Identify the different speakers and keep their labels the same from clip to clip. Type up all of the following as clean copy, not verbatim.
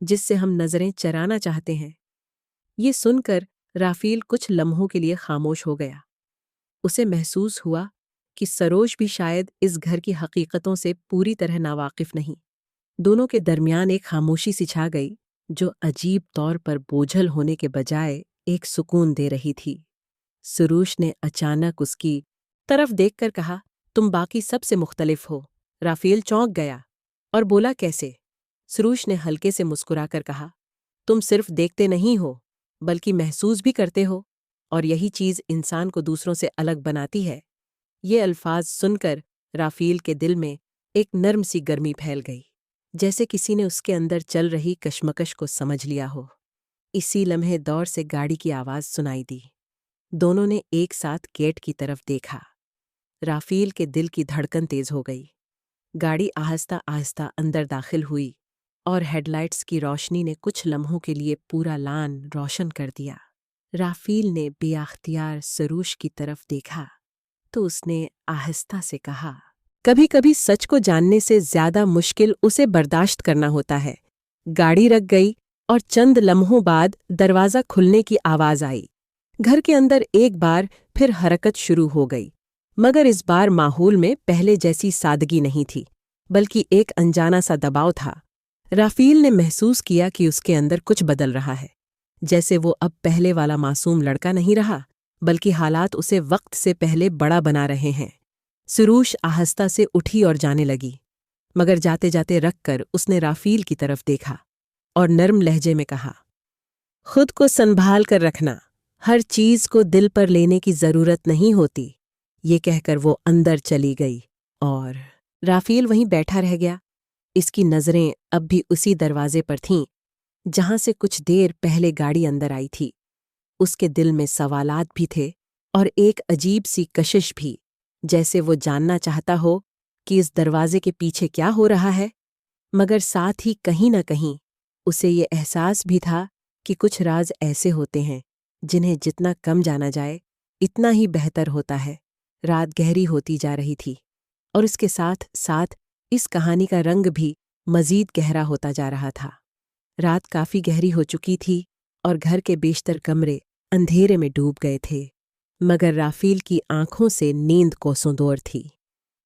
Speaker 1: جس سے ہم نظریں چرانا چاہتے ہیں۔ یہ سن کر رافیل کچھ لمحوں کے لیے خاموش ہو گیا۔ اسے محسوس ہوا کہ سروش بھی شاید اس گھر کی حقیقتوں سے پوری طرح ناواقف نہیں۔ دونوں کے درمیان ایک خاموشی سی چھا گئی جو عجیب طور پر بوجھل ہونے کے بجائے ایک سکون دے رہی تھی۔ سروش نے اچانک اس کی طرف دیکھ کر کہا، تم باقی سب سے مختلف ہو۔ رافیل چونک گیا اور بولا، کیسے؟ سروش نے ہلکے سے مسکرا کر کہا، تم صرف دیکھتے نہیں ہو بلکہ محسوس بھی کرتے ہو، اور یہی چیز انسان کو دوسروں سے الگ بناتی ہے۔ یہ الفاظ سن کر رافیل کے دل میں ایک نرم سی گرمی پھیل گئی، جیسے کسی نے اس کے اندر چل رہی کشمکش کو سمجھ لیا ہو۔ اسی لمحے دور سے گاڑی کی آواز سنائی دی۔ دونوں نے ایک ساتھ گیٹ کی طرف دیکھا۔ رافیل کے دل کی دھڑکن تیز ہو گئی۔ گاڑی آہستہ آہستہ اندر داخل ہوئی اور ہیڈ لائٹس کی روشنی نے کچھ لمحوں کے لیے پورا لان روشن کر دیا۔ رافیل نے بے اختیار سروش کی طرف دیکھا تو اس نے آہستہ سے کہا، کبھی کبھی سچ کو جاننے سے زیادہ مشکل اسے برداشت کرنا ہوتا ہے۔ گاڑی رک گئی اور چند لمحوں بعد دروازہ کھلنے کی آواز آئی۔ گھر کے اندر ایک بار پھر حرکت شروع ہو گئی، مگر اس بار ماحول میں پہلے جیسی سادگی نہیں تھی، بلکہ ایک انجانا سا دباؤ تھا۔ رافیل نے محسوس کیا کہ اس کے اندر کچھ بدل رہا ہے، جیسے وہ اب پہلے والا معصوم لڑکا نہیں رہا، بلکہ حالات اسے وقت سے پہلے بڑا بنا رہے ہیں۔ سروش آہستہ سے اٹھی اور جانے لگی، مگر جاتے جاتے رک کر اس نے رافیل کی طرف دیکھا اور نرم لہجے میں کہا، خود کو سنبھال کر رکھنا، ہر چیز کو دل پر لینے کی ضرورت نہیں ہوتی۔ یہ کہہ کر وہ اندر چلی گئی اور رافیل وہیں بیٹھا رہ گیا۔ اس کی نظریں اب بھی اسی دروازے پر تھیں جہاں سے کچھ دیر پہلے گاڑی اندر آئی تھی۔ اس کے دل میں سوالات بھی تھے اور ایک عجیب سی کشش بھی، جیسے وہ جاننا چاہتا ہو کہ اس دروازے کے پیچھے کیا ہو رہا ہے، مگر ساتھ ہی کہیں نہ کہیں اسے یہ احساس بھی تھا کہ کچھ راز ایسے ہوتے ہیں جنہیں جتنا کم جانا جائے اتنا ہی بہتر ہوتا ہے۔ رات گہری ہوتی جا رہی تھی اور اس کے ساتھ ساتھ اس کہانی کا رنگ بھی مزید گہرا ہوتا جا رہا تھا۔ رات کافی گہری ہو چکی تھی اور گھر کے بیشتر کمرے اندھیرے میں ڈوب گئے تھے، مگر رافیل کی آنکھوں سے نیند کوسوں دور تھی۔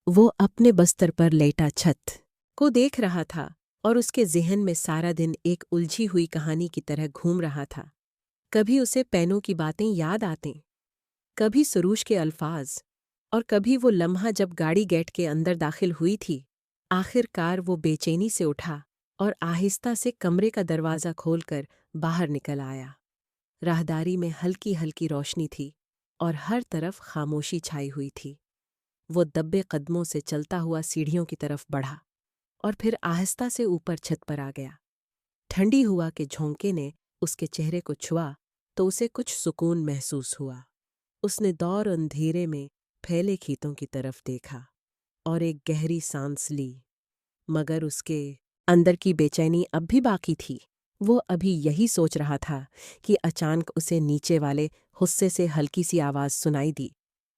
Speaker 1: وہ اپنے بستر پر لیٹا چھت کو دیکھ رہا تھا اور اس کے ذہن میں سارا دن ایک الجھی ہوئی کہانی کی طرح گھوم رہا تھا۔ کبھی اسے پینوں کی باتیں یاد آتیں، کبھی سروش کے الفاظ، اور کبھی وہ لمحہ جب گاڑی گیٹ کے اندر داخل ہوئی تھی۔ آخر کار وہ بے چینی سے اٹھا اور آہستہ سے کمرے کا دروازہ کھول کر باہر نکل آیا۔ راہداری میں ہلکی ہلکی روشنی تھی اور ہر طرف خاموشی چھائی ہوئی تھی۔ وہ دبے قدموں سے چلتا ہوا سیڑھیوں کی طرف بڑھا اور پھر آہستہ سے اوپر چھت پر آ گیا۔ ٹھنڈی ہوا کے جھونکے نے اس کے چہرے کو چھوا تو اسے کچھ سکون محسوس ہوا۔ اس نے دور اندھیرے میں پھیلے کھیتوں کی طرف دیکھا اور ایک گہری سانس لی، مگر اس کے اندر کی بے چینی اب بھی باقی تھی۔ وہ ابھی یہی سوچ رہا تھا کہ اچانک اسے نیچے والے حصے سے ہلکی سی آواز سنائی دی،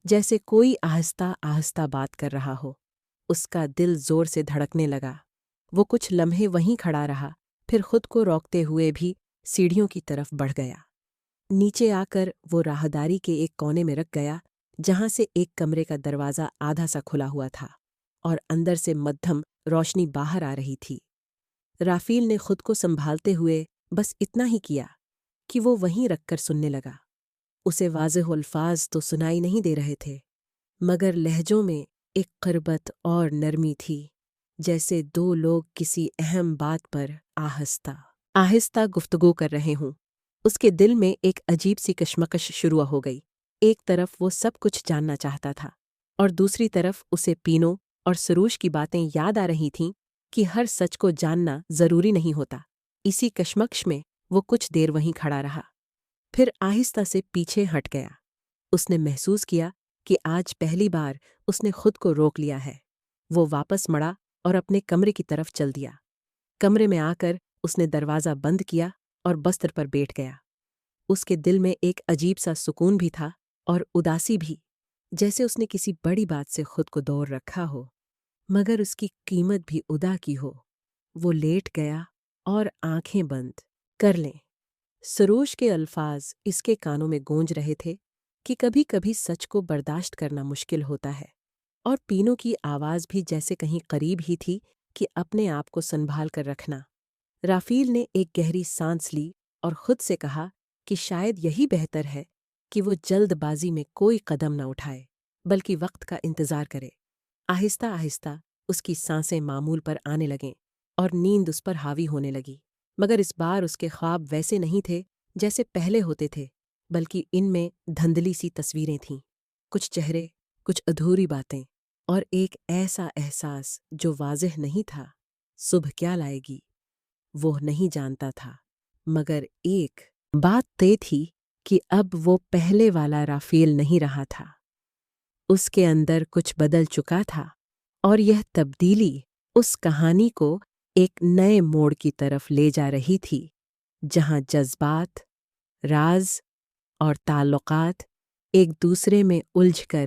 Speaker 1: جیسے کوئی آہستہ آہستہ بات کر رہا ہو۔ اس کا دل زور سے دھڑکنے لگا۔ وہ کچھ لمحے وہیں کھڑا رہا، پھر خود کو روکتے ہوئے بھی سیڑھیوں کی طرف بڑھ گیا۔ نیچے آ کر وہ راہداری کے ایک کونے میں رک گیا جہاں سے ایک کمرے کا دروازہ آدھا سا کھلا ہوا تھا اور اندر سے مدھم روشنی باہر آ رہی تھی۔ رافیل نے خود کو سنبھالتے ہوئے بس اتنا ہی کیا کہ وہ وہیں رکھ کر سننے لگا۔ اسے واضح الفاظ تو سنائی نہیں دے رہے تھے، مگر لہجوں میں ایک قربت اور نرمی تھی، جیسے دو لوگ کسی اہم بات پر آہستہ آہستہ گفتگو کر رہے ہوں۔ اس کے دل میں ایک عجیب سی کشمکش شروع ہو گئی۔ ایک طرف وہ سب کچھ جاننا چاہتا تھا اور دوسری طرف اسے پینوں اور سروش کی باتیں یاد آ رہی تھیں کہ ہر سچ کو جاننا ضروری نہیں ہوتا۔ اسی کشمکش میں وہ کچھ دیر وہیں کھڑا رہا، پھر آہستہ سے پیچھے ہٹ گیا۔ اس نے محسوس کیا کہ آج پہلی بار اس نے خود کو روک لیا ہے۔ وہ واپس مڑا اور اپنے کمرے کی طرف چل دیا۔ کمرے میں آ کر اس نے دروازہ بند کیا اور بستر پر بیٹھ گیا۔ اس کے دل میں ایک عجیب سا سکون بھی تھا اور اداسی بھی، جیسے اس نے کسی بڑی بات سے خود کو دور رکھا ہو، مگر اس کی قیمت بھی ادا کی ہو۔ وہ لیٹ گیا اور آنکھیں بند کر لیں۔ سروش کے الفاظ اس کے کانوں میں گونج رہے تھے کہ کبھی کبھی سچ کو برداشت کرنا مشکل ہوتا ہے، اور پینو کی آواز بھی جیسے کہیں قریب ہی تھی کہ اپنے آپ کو سنبھال کر رکھنا۔ رافیل نے ایک گہری سانس لی اور خود سے کہا کہ شاید یہی بہتر ہے کہ وہ جلد بازی میں کوئی قدم نہ اٹھائے، بلکہ وقت کا انتظار کرے۔ آہستہ آہستہ اس کی سانسیں معمول پر آنے لگیں اور نیند اس پر حاوی ہونے لگی، مگر اس بار اس کے خواب ویسے نہیں تھے جیسے پہلے ہوتے تھے، بلکہ ان میں دھندلی سی تصویریں تھیں، کچھ چہرے، کچھ ادھوری باتیں، اور ایک ایسا احساس جو واضح نہیں تھا۔ صبح کیا لائے گی وہ نہیں جانتا تھا، مگر ایک بات طے تھی کہ اب وہ پہلے والا رافیل نہیں رہا تھا۔ اس کے اندر کچھ بدل چکا تھا، اور یہ تبدیلی اس کہانی کو ایک نئے موڑ کی طرف لے جا رہی تھی، جہاں جذبات، راز اور تعلقات ایک دوسرے میں الجھ کر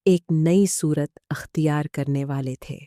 Speaker 1: ایک نئی صورت اختیار کرنے والے تھے۔